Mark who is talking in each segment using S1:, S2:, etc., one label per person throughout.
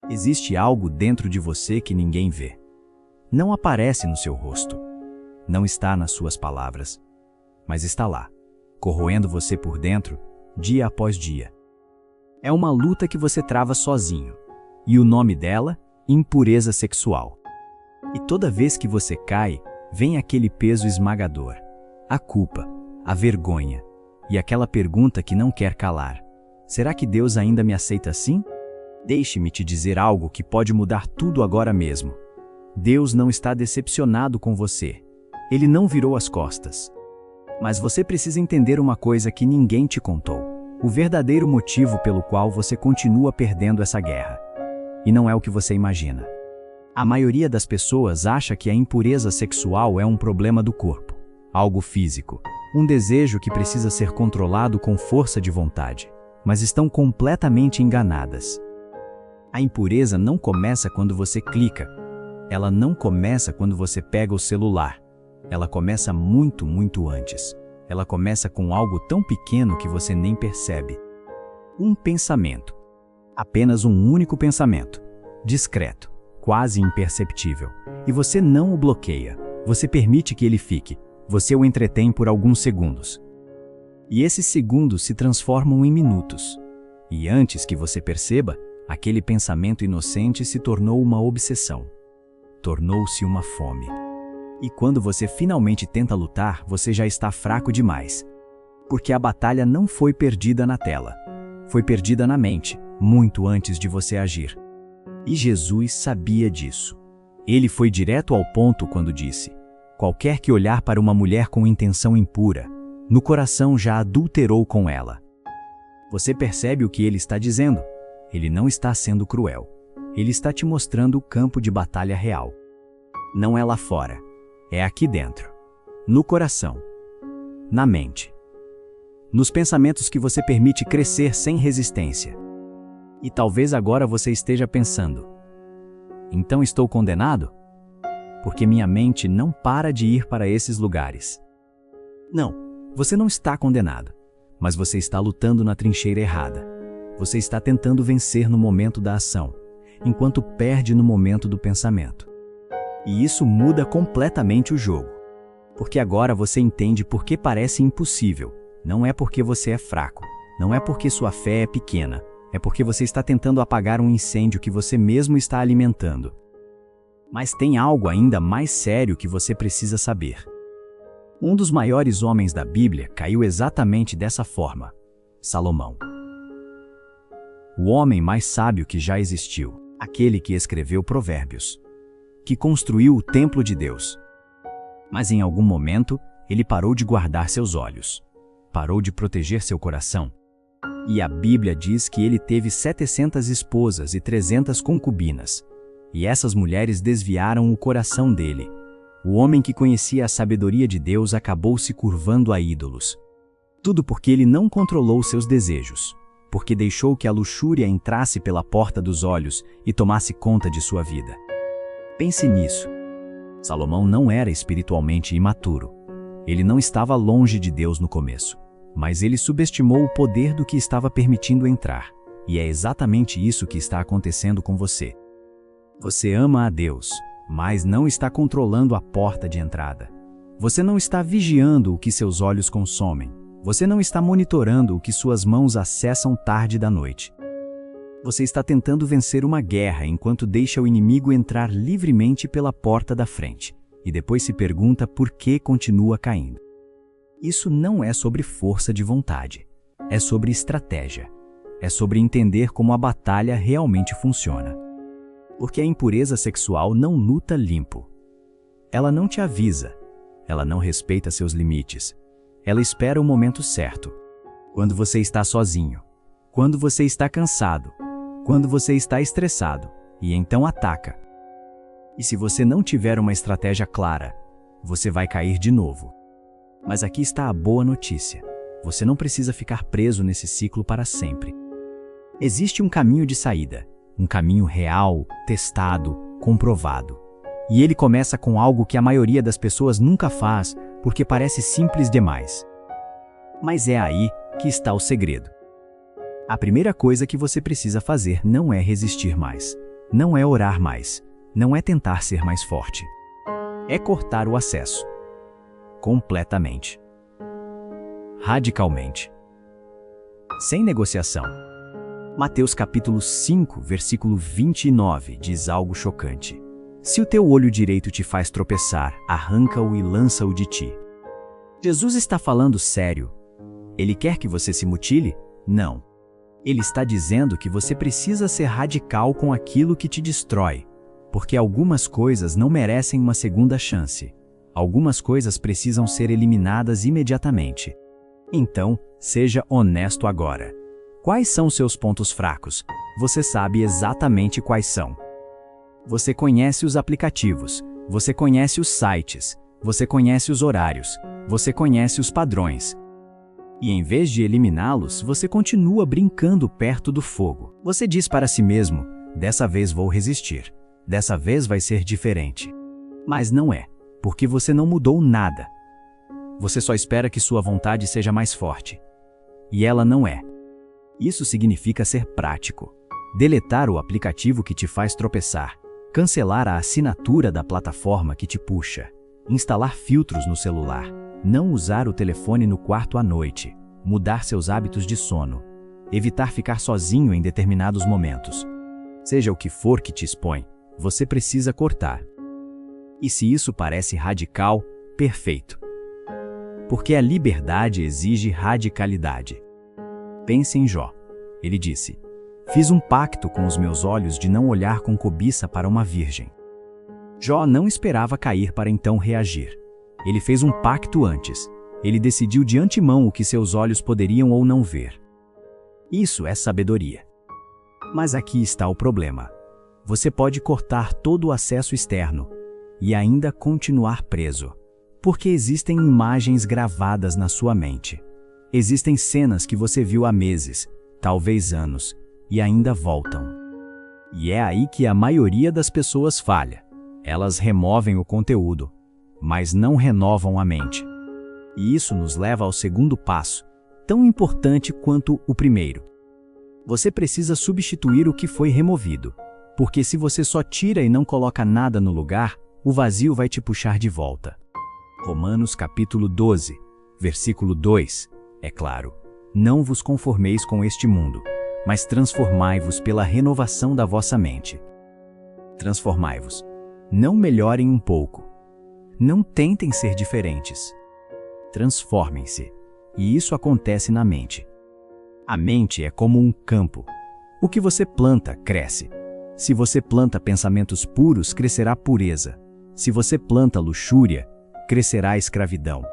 S1: Existe algo dentro de você que ninguém vê. Não aparece no seu rosto. Não está nas suas palavras. Mas está lá, corroendo você por dentro, dia após dia. É uma luta que você trava sozinho. E o nome dela? Impureza sexual. E toda vez que você cai, vem aquele peso esmagador. A culpa, a vergonha e aquela pergunta que não quer calar. Será que Deus ainda me aceita assim? Deixe-me te dizer algo que pode mudar tudo agora mesmo. Deus não está decepcionado com você. Ele não virou as costas. Mas você precisa entender uma coisa que ninguém te contou. O verdadeiro motivo pelo qual você continua perdendo essa guerra. E não é o que você imagina. A maioria das pessoas acha que a impureza sexual é um problema do corpo, algo físico, um desejo que precisa ser controlado com força de vontade, mas estão completamente enganadas. A impureza não começa quando você clica. Ela não começa quando você pega o celular. Ela começa muito antes. Ela começa com algo tão pequeno que você nem percebe. Um pensamento. Apenas um único pensamento. Discreto, quase imperceptível. E você não o bloqueia. Você permite que ele fique. Você o entretém por alguns segundos. E esses segundos se transformam em minutos. E antes que você perceba, aquele pensamento inocente se tornou uma obsessão. Tornou-se uma fome. E quando você finalmente tenta lutar, você já está fraco demais. Porque a batalha não foi perdida na tela. Foi perdida na mente, muito antes de você agir. E Jesus sabia disso. Ele foi direto ao ponto quando disse: qualquer que olhar para uma mulher com intenção impura, no coração já adulterou com ela. Você percebe o que ele está dizendo? Ele não está sendo cruel. Ele está te mostrando o campo de batalha real. Não é lá fora. É aqui dentro. No coração. Na mente. Nos pensamentos que você permite crescer sem resistência. E talvez agora você esteja pensando: então estou condenado? Porque minha mente não para de ir para esses lugares. Não, você não está condenado. Mas você está lutando na trincheira errada. Você está tentando vencer no momento da ação, enquanto perde no momento do pensamento. E isso muda completamente o jogo. Porque agora você entende por que parece impossível. Não é porque você é fraco. Não é porque sua fé é pequena. É porque você está tentando apagar um incêndio que você mesmo está alimentando. Mas tem algo ainda mais sério que você precisa saber. Um dos maiores homens da Bíblia caiu exatamente dessa forma: Salomão. O homem mais sábio que já existiu, aquele que escreveu Provérbios, que construiu o templo de Deus. Mas em algum momento, ele parou de guardar seus olhos, parou de proteger seu coração. E a Bíblia diz que ele teve 700 esposas e 300 concubinas, e essas mulheres desviaram o coração dele. O homem que conhecia a sabedoria de Deus acabou se curvando a ídolos. Tudo porque ele não controlou seus desejos, porque deixou que a luxúria entrasse pela porta dos olhos e tomasse conta de sua vida. Pense nisso. Salomão não era espiritualmente imaturo. Ele não estava longe de Deus no começo, mas ele subestimou o poder do que estava permitindo entrar. E é exatamente isso que está acontecendo com você. Você ama a Deus, mas não está controlando a porta de entrada. Você não está vigiando o que seus olhos consomem. Você não está monitorando o que suas mãos acessam tarde da noite. Você está tentando vencer uma guerra enquanto deixa o inimigo entrar livremente pela porta da frente e depois se pergunta por que continua caindo. Isso não é sobre força de vontade. É sobre estratégia. É sobre entender como a batalha realmente funciona. Porque a impureza sexual não luta limpo. Ela não te avisa. Ela não respeita seus limites. Ela espera o momento certo. Quando você está sozinho. Quando você está cansado. Quando você está estressado. E então ataca. E se você não tiver uma estratégia clara, você vai cair de novo. Mas aqui está a boa notícia. Você não precisa ficar preso nesse ciclo para sempre. Existe um caminho de saída. Um caminho real, testado, comprovado. E ele começa com algo que a maioria das pessoas nunca faz, porque parece simples demais. Mas é aí que está o segredo. A primeira coisa que você precisa fazer não é resistir mais. não é orar mais, não é tentar ser mais forte. É cortar o acesso. Completamente. Radicalmente. Sem negociação. Mateus capítulo 5, versículo 29 diz algo chocante. Se o teu olho direito te faz tropeçar, arranca-o e lança-o de ti. Jesus está falando sério. Ele quer que você se mutile? Não. Ele está dizendo que você precisa ser radical com aquilo que te destrói, porque algumas coisas não merecem uma segunda chance. Algumas coisas precisam ser eliminadas imediatamente. Então, seja honesto agora. Quais são seus pontos fracos? Você sabe exatamente quais são. Você conhece os aplicativos, você conhece os sites, você conhece os horários, você conhece os padrões. E em vez de eliminá-los, você continua brincando perto do fogo. Você diz para si mesmo, dessa vez vou resistir, dessa vez vai ser diferente. Mas não é, porque você não mudou nada. Você só espera que sua vontade seja mais forte. E ela não é. Isso significa ser prático. Deletar o aplicativo que te faz tropeçar, cancelar a assinatura da plataforma que te puxa, instalar filtros no celular, não usar o telefone no quarto à noite, mudar seus hábitos de sono, evitar ficar sozinho em determinados momentos. Seja o que for que te expõe, você precisa cortar. E se isso parece radical, perfeito. Porque a liberdade exige radicalidade. Pense em Jó. Ele disse: fiz um pacto com os meus olhos de não olhar com cobiça para uma virgem. Jó não esperava cair para então reagir. Ele fez um pacto antes. Ele decidiu de antemão o que seus olhos poderiam ou não ver. Isso é sabedoria. Mas aqui está o problema. Você pode cortar todo o acesso externo e ainda continuar preso, porque existem imagens gravadas na sua mente. Existem cenas que você viu há meses, talvez anos, e ainda voltam. E é aí que a maioria das pessoas falha. Elas removem o conteúdo, mas não renovam a mente. E isso nos leva ao segundo passo, tão importante quanto o primeiro. Você precisa substituir o que foi removido, porque se você só tira e não coloca nada no lugar, o vazio vai te puxar de volta. Romanos capítulo 12, versículo 2. É claro, não vos conformeis com este mundo, mas transformai-vos pela renovação da vossa mente. Transformai-vos. Não melhorem um pouco. Não tentem ser diferentes. Transformem-se. E isso acontece na mente. A mente é como um campo. O que você planta, cresce. Se você planta pensamentos puros, crescerá pureza. Se você planta luxúria, crescerá escravidão.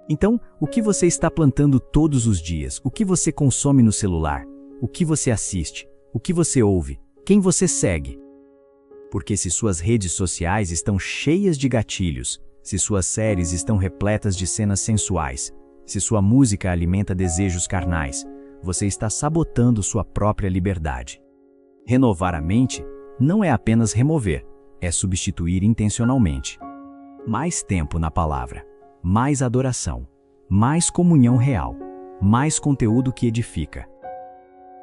S1: Então, o que você está plantando todos os dias? O que você consome no celular? O que você assiste? O que você ouve? Quem você segue? Porque se suas redes sociais estão cheias de gatilhos, se suas séries estão repletas de cenas sensuais, se sua música alimenta desejos carnais, você está sabotando sua própria liberdade. Renovar a mente não é apenas remover, é substituir intencionalmente. Mais tempo na palavra, mais adoração, mais comunhão real, mais conteúdo que edifica.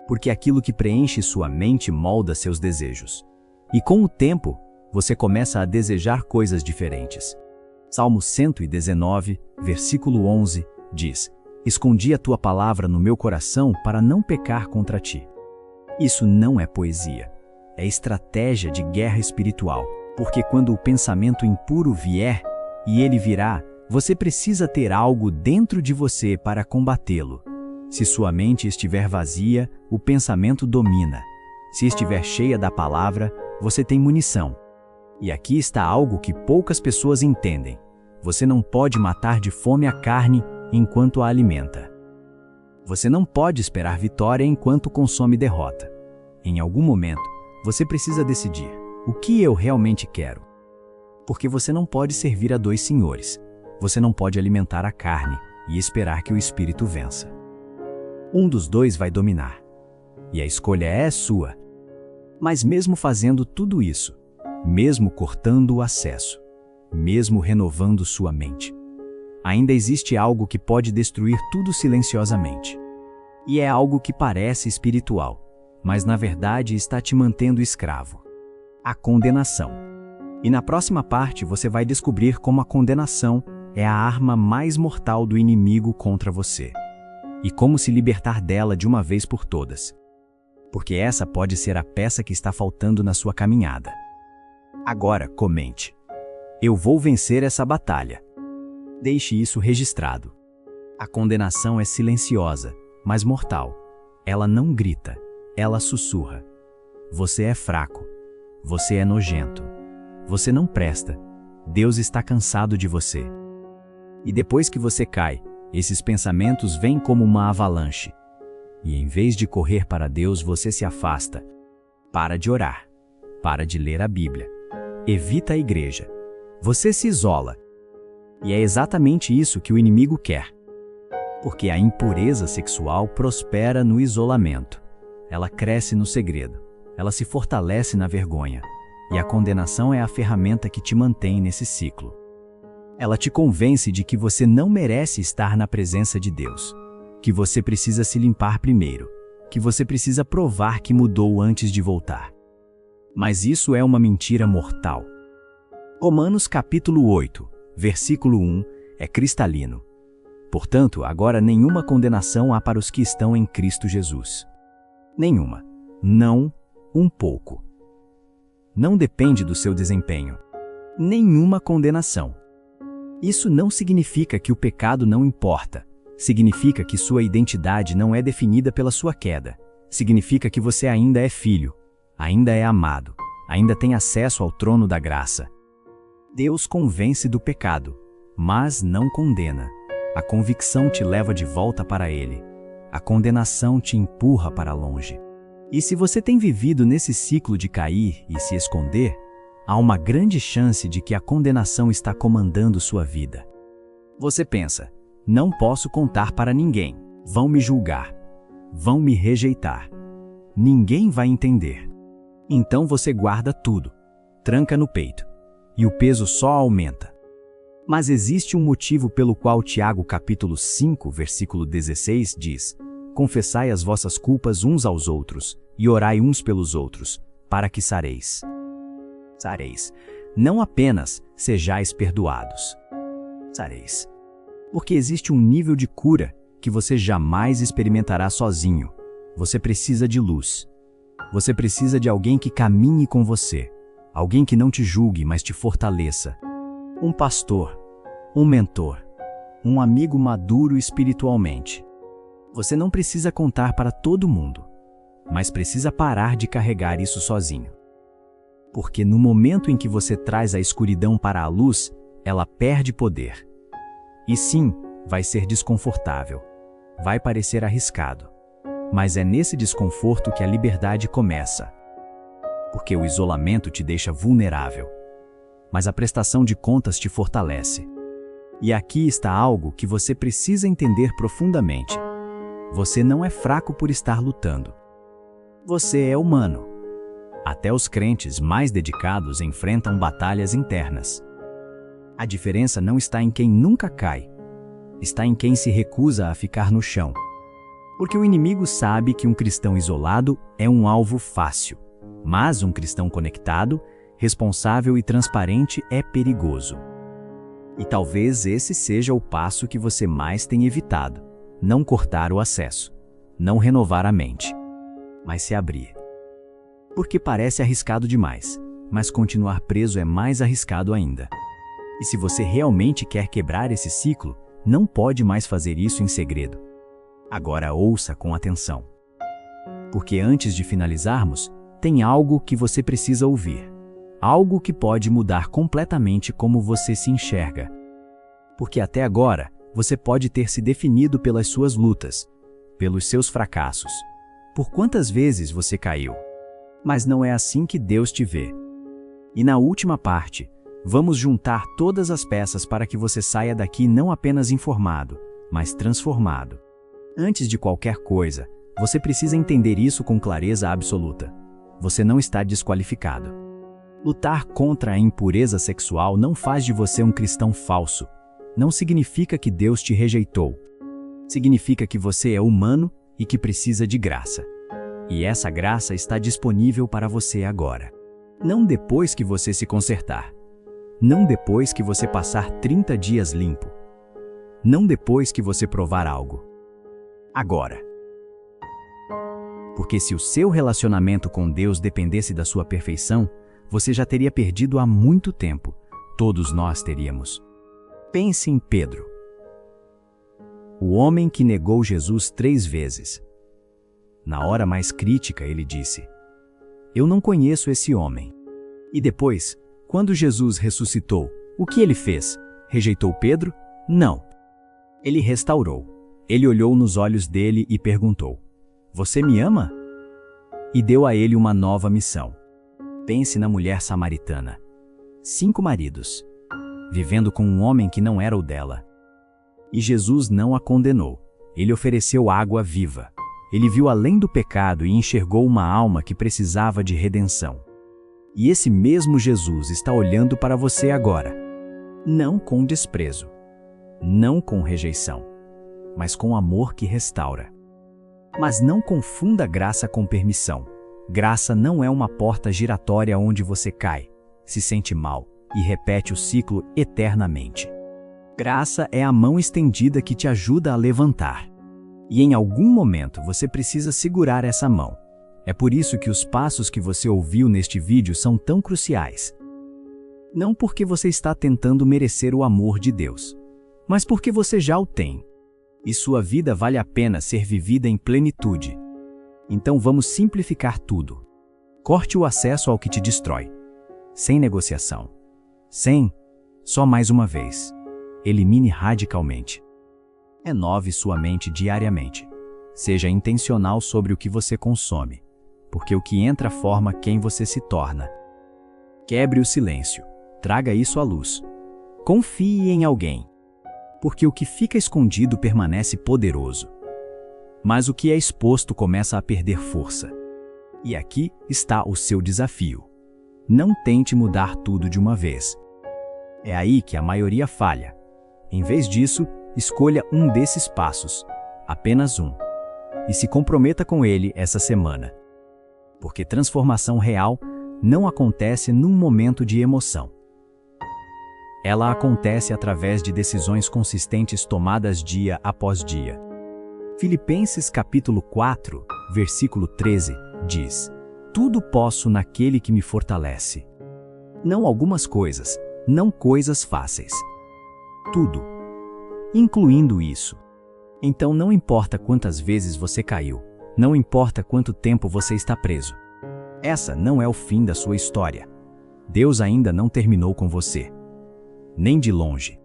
S1: Porque aquilo que preenche sua mente molda seus desejos. E com o tempo, você começa a desejar coisas diferentes. Salmo 119, versículo 11, diz: escondi a tua palavra no meu coração para não pecar contra ti. Isso não é poesia, é estratégia de guerra espiritual, porque quando o pensamento impuro vier, e ele virá, você precisa ter algo dentro de você para combatê-lo. Se sua mente estiver vazia, o pensamento domina. Se estiver cheia da palavra, você tem munição. E aqui está algo que poucas pessoas entendem. Você não pode matar de fome a carne enquanto a alimenta. Você não pode esperar vitória enquanto consome derrota. Em algum momento, você precisa decidir: o que eu realmente quero? Porque você não pode servir a dois senhores. Você não pode alimentar a carne e esperar que o espírito vença. Um dos dois vai dominar. E a escolha é sua. Mas mesmo fazendo tudo isso, mesmo cortando o acesso, mesmo renovando sua mente, ainda existe algo que pode destruir tudo silenciosamente. E é algo que parece espiritual, mas na verdade está te mantendo escravo. A condenação. E na próxima parte você vai descobrir como a condenação é a arma mais mortal do inimigo contra você. E como se libertar dela de uma vez por todas. Porque essa pode ser a peça que está faltando na sua caminhada. Agora, comente: eu vou vencer essa batalha. Deixe isso registrado. A condenação é silenciosa, mas mortal. Ela não grita, ela sussurra. Você é fraco. Você é nojento. Você não presta. Deus está cansado de você. E depois que você cai, esses pensamentos vêm como uma avalanche. E em vez de correr para Deus, você se afasta. Para de orar. Para de ler a Bíblia. Evita a igreja. Você se isola. E é exatamente isso que o inimigo quer. Porque a impureza sexual prospera no isolamento. Ela cresce no segredo. Ela se fortalece na vergonha. E a condenação é a ferramenta que te mantém nesse ciclo. Ela te convence de que você não merece estar na presença de Deus. Que você precisa se limpar primeiro. Que você precisa provar que mudou antes de voltar. Mas isso é uma mentira mortal. Romanos capítulo 8, versículo 1, é cristalino. Portanto, agora nenhuma condenação há para os que estão em Cristo Jesus. Nenhuma. Não um pouco. Não depende do seu desempenho. Nenhuma condenação. Isso não significa que o pecado não importa. Significa que sua identidade não é definida pela sua queda. Significa que você ainda é filho, ainda é amado, ainda tem acesso ao trono da graça. Deus convence do pecado, mas não condena. A convicção te leva de volta para Ele. A condenação te empurra para longe. E se você tem vivido nesse ciclo de cair e se esconder, há uma grande chance de que a condenação está comandando sua vida. Você pensa: não posso contar para ninguém. Vão me julgar. Vão me rejeitar. Ninguém vai entender. Então você guarda tudo, tranca no peito, e o peso só aumenta. Mas existe um motivo pelo qual Tiago capítulo 5, versículo 16 diz: confessai as vossas culpas uns aos outros, e orai uns pelos outros, para que sareis. Sareis. Não apenas sejais perdoados. Sareis. Porque existe um nível de cura que você jamais experimentará sozinho. Você precisa de luz. Você precisa de alguém que caminhe com você. Alguém que não te julgue, mas te fortaleça. Um pastor, um mentor, um amigo maduro espiritualmente. Você não precisa contar para todo mundo, mas precisa parar de carregar isso sozinho. Porque no momento em que você traz a escuridão para a luz, ela perde poder. E sim, vai ser desconfortável. Vai parecer arriscado. Mas é nesse desconforto que a liberdade começa. Porque o isolamento te deixa vulnerável. Mas a prestação de contas te fortalece. E aqui está algo que você precisa entender profundamente. Você não é fraco por estar lutando. Você é humano. Até os crentes mais dedicados enfrentam batalhas internas. A diferença não está em quem nunca cai. Está em quem se recusa a ficar no chão. Porque o inimigo sabe que um cristão isolado é um alvo fácil. Mas um cristão conectado, responsável e transparente é perigoso. E talvez esse seja o passo que você mais tem evitado. Não cortar o acesso. Não renovar a mente. Mas se abrir. Porque parece arriscado demais, mas continuar preso é mais arriscado ainda. E se você realmente quer quebrar esse ciclo, não pode mais fazer isso em segredo. Agora ouça com atenção. Porque antes de finalizarmos, tem algo que você precisa ouvir. Algo que pode mudar completamente como você se enxerga. Porque até agora, você pode ter se definido pelas suas lutas, pelos seus fracassos, por quantas vezes você caiu. Mas não é assim que Deus te vê. E na última parte, vamos juntar todas as peças para que você saia daqui não apenas informado, mas transformado. Antes de qualquer coisa, você precisa entender isso com clareza absoluta. Você não está desqualificado. Lutar contra a impureza sexual não faz de você um cristão falso. Não significa que Deus te rejeitou. Significa que você é humano e que precisa de graça. E essa graça está disponível para você agora. Não depois que você se consertar. Não depois que você passar 30 dias limpo. Não depois que você provar algo. Agora. Porque se o seu relacionamento com Deus dependesse da sua perfeição, você já teria perdido há muito tempo. Todos nós teríamos. Pense em Pedro. O homem que negou Jesus 3 vezes. Na hora mais crítica, ele disse: "Eu não conheço esse homem." E depois, quando Jesus ressuscitou, o que ele fez? Rejeitou Pedro? Não. Ele restaurou. Ele olhou nos olhos dele e perguntou: "Você me ama?" E deu a ele uma nova missão. Pense na mulher samaritana. 5 maridos, vivendo com um homem que não era o dela. E Jesus não a condenou. Ele ofereceu água viva. Ele viu além do pecado e enxergou uma alma que precisava de redenção. E esse mesmo Jesus está olhando para você agora. Não com desprezo, não com rejeição, mas com amor que restaura. Mas não confunda graça com permissão. Graça não é uma porta giratória onde você cai, se sente mal e repete o ciclo eternamente. Graça é a mão estendida que te ajuda a levantar. E em algum momento você precisa segurar essa mão. É por isso que os passos que você ouviu neste vídeo são tão cruciais. Não porque você está tentando merecer o amor de Deus, mas porque você já o tem. E sua vida vale a pena ser vivida em plenitude. Então vamos simplificar tudo. Corte o acesso ao que te destrói. Sem negociação. Só mais uma vez. Elimine radicalmente. Renove sua mente diariamente. Seja intencional sobre o que você consome, porque o que entra forma quem você se torna. Quebre o silêncio. Traga isso à luz. Confie em alguém, porque o que fica escondido permanece poderoso. Mas o que é exposto começa a perder força. E aqui está o seu desafio. Não tente mudar tudo de uma vez. É aí que a maioria falha. Em vez disso, escolha um desses passos, apenas um, e se comprometa com ele essa semana. Porque transformação real não acontece num momento de emoção. Ela acontece através de decisões consistentes tomadas dia após dia. Filipenses capítulo 4, versículo 13, diz: "Tudo posso naquele que me fortalece." Não algumas coisas, não coisas fáceis. Tudo, incluindo isso. Então não importa quantas vezes você caiu, não importa quanto tempo você está preso. Essa não é o fim da sua história. Deus ainda não terminou com você. Nem de longe.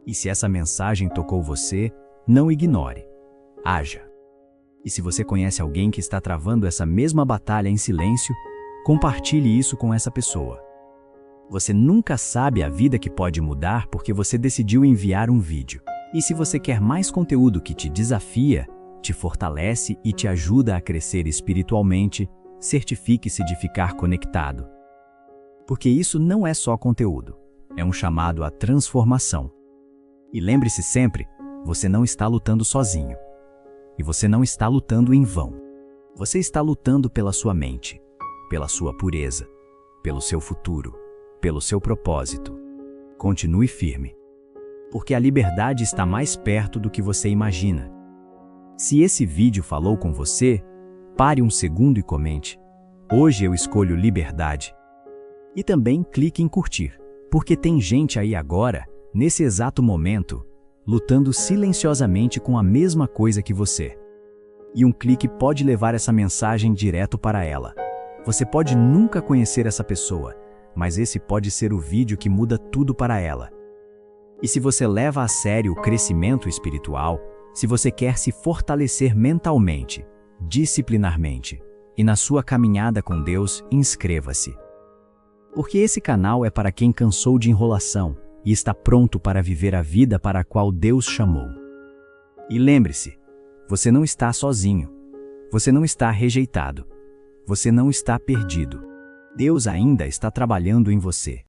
S1: E se essa mensagem tocou você, não ignore. Haja. E se você conhece alguém que está travando essa mesma batalha em silêncio, compartilhe isso com essa pessoa. Você nunca sabe a vida que pode mudar porque você decidiu enviar um vídeo. E se você quer mais conteúdo que te desafia, te fortalece e te ajuda a crescer espiritualmente, certifique-se de ficar conectado. Porque isso não é só conteúdo, é um chamado à transformação. E lembre-se sempre, você não está lutando sozinho. E você não está lutando em vão. Você está lutando pela sua mente, pela sua pureza, pelo seu futuro, pelo seu propósito. Continue firme. Porque a liberdade está mais perto do que você imagina. Se esse vídeo falou com você, pare um segundo e comente: "Hoje eu escolho liberdade." E também clique em curtir, porque tem gente aí agora, nesse exato momento, lutando silenciosamente com a mesma coisa que você. E um clique pode levar essa mensagem direto para ela. Você pode nunca conhecer essa pessoa, mas esse pode ser o vídeo que muda tudo para ela. E se você leva a sério o crescimento espiritual, se você quer se fortalecer mentalmente, disciplinarmente, e na sua caminhada com Deus, inscreva-se. Porque esse canal é para quem cansou de enrolação e está pronto para viver a vida para a qual Deus chamou. E lembre-se, você não está sozinho. Você não está rejeitado. Você não está perdido. Deus ainda está trabalhando em você.